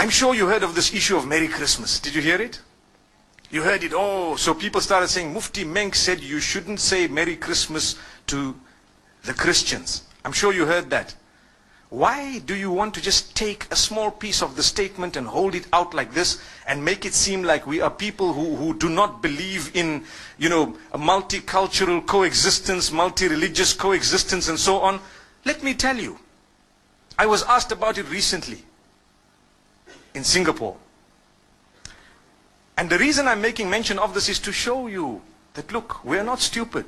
I'm sure you heard of this issue of Merry Christmas. Did you hear it? You heard it. Oh, so people started saying, Mufti Menk said you shouldn't say Merry Christmas to the Christians. I'm sure you heard that. Why do you want to just take a small piece of the statement and hold it out like this and make it seem like we are people who do not believe in, a multicultural coexistence, multi-religious coexistence and so on? Let me tell you, I was asked about it recently in Singapore. And the reason I'm making mention of this is to show you that, look, we're not stupid.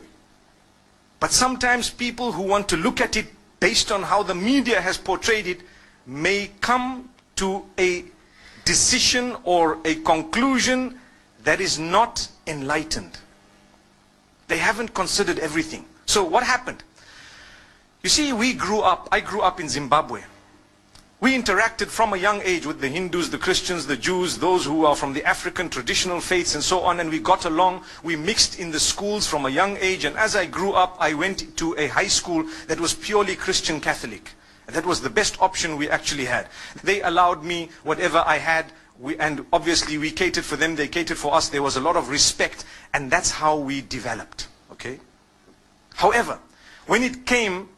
But sometimes people who want to look at it based on how the media has portrayed it may come to a decision or a conclusion that is not enlightened. They haven't considered everything. So what happened? You see, I grew up in Zimbabwe. We interacted from a young age with the Hindus, the Christians, the Jews, those who are from the African traditional faiths and so on, and we got along. We mixed in the schools from a young age, and as I grew up, I went to a high school that was purely Christian Catholic. And that was the best option we actually had. They allowed me whatever I had, and obviously we catered for them, they catered for us. There was a lot of respect, and that's how we developed. Okay? However, when it came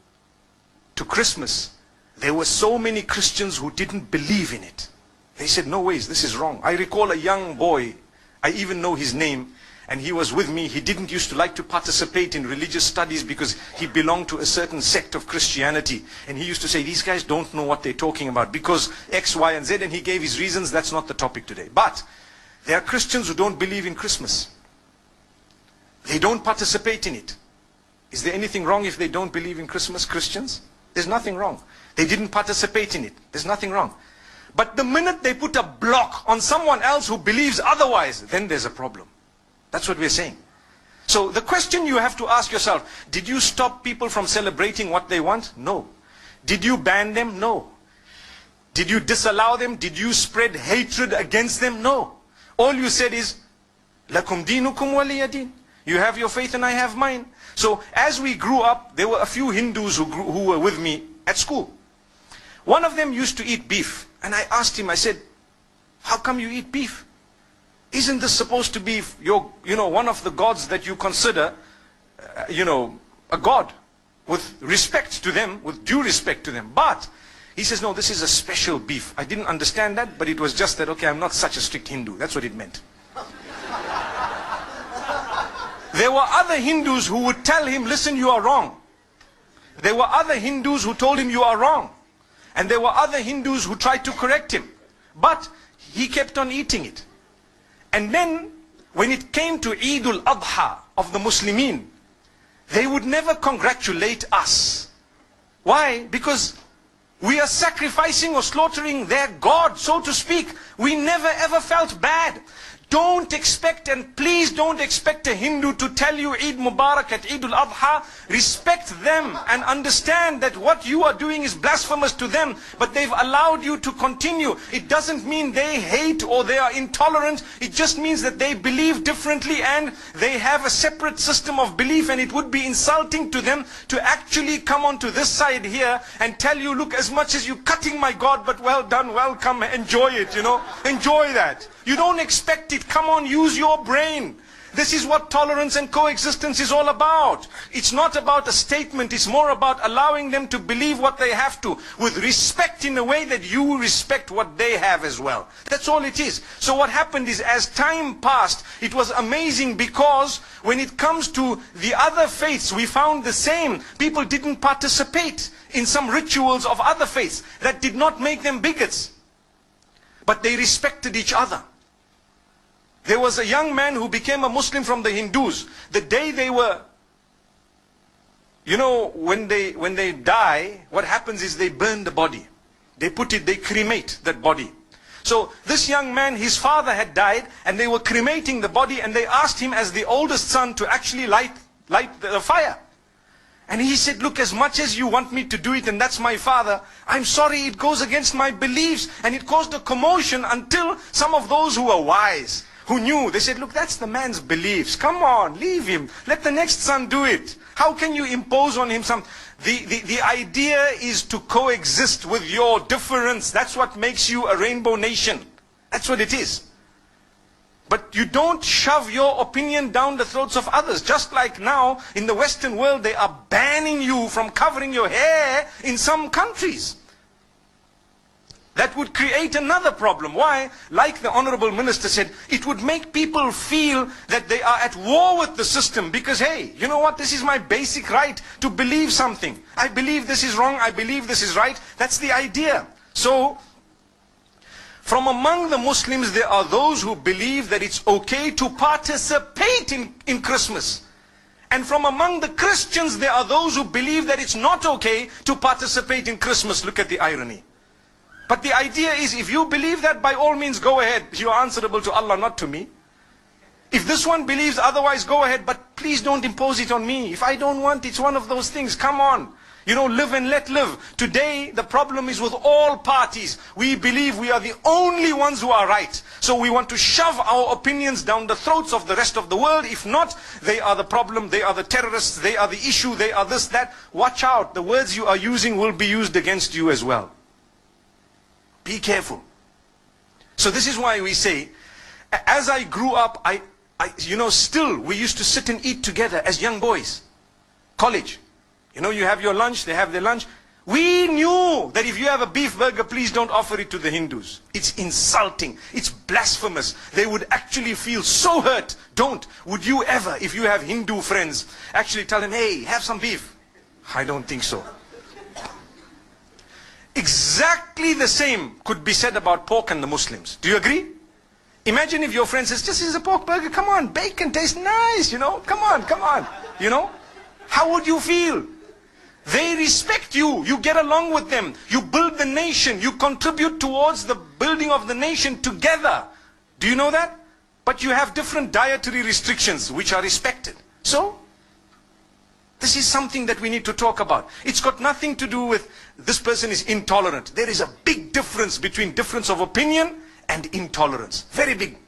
to Christmas, there were so many Christians who didn't believe in it. They said, no ways, this is wrong. I recall a young boy, I even know his name, and he was with me. He didn't used to like to participate in religious studies because he belonged to a certain sect of Christianity. And he used to say, these guys don't know what they're talking about because X, Y, and Z, and he gave his reasons. That's not the topic today. But there are Christians who don't believe in Christmas. They don't participate in it. Is there anything wrong if they don't believe in Christmas, Christians? There's nothing wrong. They didn't participate in it. There's nothing wrong. But the minute they put a block on someone else who believes otherwise, then there's a problem. That's what we're saying. So the question you have to ask yourself, did you stop people from celebrating what they want? No. Did you ban them? No. Did you disallow them? Did you spread hatred against them? No. All you said is, Lakum dinukum waliya din. You have your faith and I have mine. So as we grew up, there were a few Hindus who were with me at school. One of them used to eat beef. And I asked him, I said, how come you eat beef? Isn't this supposed to be one of the gods that you consider, a god with respect to them, with due respect to them? But he says, no, this is a special beef. I didn't understand that, but it was just that, okay, I'm not such a strict Hindu. That's what it meant. There were other Hindus who would tell him, listen, you are wrong. There were other Hindus who told him you are wrong. And there were other Hindus who tried to correct him. But he kept on eating it. And then, when it came to Eid al-Adha of the Muslimin, they would never congratulate us. Why? Because we are sacrificing or slaughtering their God, so to speak. We never ever felt bad. Don't expect, and please don't expect a Hindu to tell you Eid Mubarak at Eid al-Adha. Respect them and understand that what you are doing is blasphemous to them, but they've allowed you to continue. It doesn't mean they hate or they are intolerant. It just means that they believe differently and they have a separate system of belief, and it would be insulting to them to actually come onto this side here and tell you, look, as much as you're cutting my God, but well done, welcome, enjoy it, enjoy that. You don't expect it. Come on, use your brain. This is what tolerance and coexistence is all about. It's not about a statement. It's more about allowing them to believe what they have to, with respect in a way that you respect what they have as well. That's all it is. So what happened is, as time passed, it was amazing, because when it comes to the other faiths, we found the same. People didn't participate in some rituals of other faiths. That did not make them bigots. But they respected each other. There was a young man who became a Muslim from the Hindus. The day they were, when they die, what happens is they burn the body. They cremate that body. So this young man, his father had died, and they were cremating the body, and they asked him as the oldest son to actually light the fire. And he said, look, as much as you want me to do it, and that's my father, I'm sorry, it goes against my beliefs. And it caused a commotion until some of those who were wise, who knew. They said, look, that's the man's beliefs. Come on, leave him. Let the next son do it. How can you impose on him some... The idea is to coexist with your difference. That's what makes you a rainbow nation. That's what it is. But you don't shove your opinion down the throats of others. Just like now, in the Western world, they are banning you from covering your hair in some countries. That would create another problem. Why? Like the Honorable Minister said, it would make people feel that they are at war with the system. Because, hey, you know what? This is my basic right to believe something. I believe this is wrong. I believe this is right. That's the idea. So, from among the Muslims, there are those who believe that it's okay to participate in Christmas. And from among the Christians, there are those who believe that it's not okay to participate in Christmas. Look at the irony. But the idea is, if you believe that, by all means, go ahead. You are answerable to Allah, not to me. If this one believes otherwise, go ahead. But please don't impose it on me. If I don't want, it's one of those things. Come on. You know, live and let live. Today, the problem is with all parties. We believe we are the only ones who are right. So we want to shove our opinions down the throats of the rest of the world. If not, they are the problem, they are the terrorists, they are the issue, they are this, that. Watch out. The words you are using will be used against you as well. Be careful. So this is why we say, as I grew up, still we used to sit and eat together as young boys. College. You know, you have your lunch, they have their lunch. We knew that if you have a beef burger, please don't offer it to the Hindus. It's insulting. It's blasphemous. They would actually feel so hurt. Don't. Would you ever, if you have Hindu friends, actually tell them, hey, have some beef? I don't think so. Exactly the same could be said about pork and the Muslims. Do you agree? Imagine if your friend says, just is a pork burger, come on, bacon tastes nice, you know, come on, you know. How would you feel? They respect you. You get along with them. You build the nation. You contribute towards the building of the nation together. Do you know that? But you have different dietary restrictions which are respected. So, this is something that we need to talk about. It's got nothing to do with this person is intolerant. There is a big difference between difference of opinion and intolerance. Very big.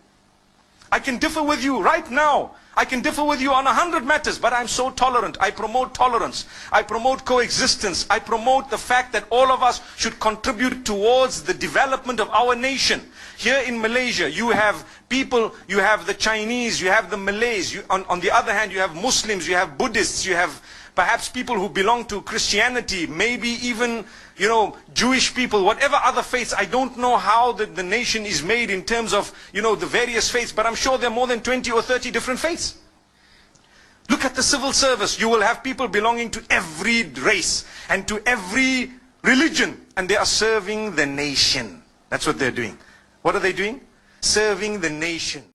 I can differ with you right now. I can differ with you on 100 matters, but I'm so tolerant. I promote tolerance. I promote coexistence. I promote the fact that all of us should contribute towards the development of our nation. Here in Malaysia, you have people, you have the Chinese, you have the Malays. On the other hand, you have Muslims, you have Buddhists, you have perhaps people who belong to Christianity, maybe even, you know, Jewish people, whatever other faiths. I don't know how the nation is made in terms of, you know, the various faiths, but I'm sure there are more than 20 or 30 different faiths. Look at the civil service. You will have people belonging to every race and to every religion, and they are serving the nation. That's what they're doing. What are they doing? Serving the nation.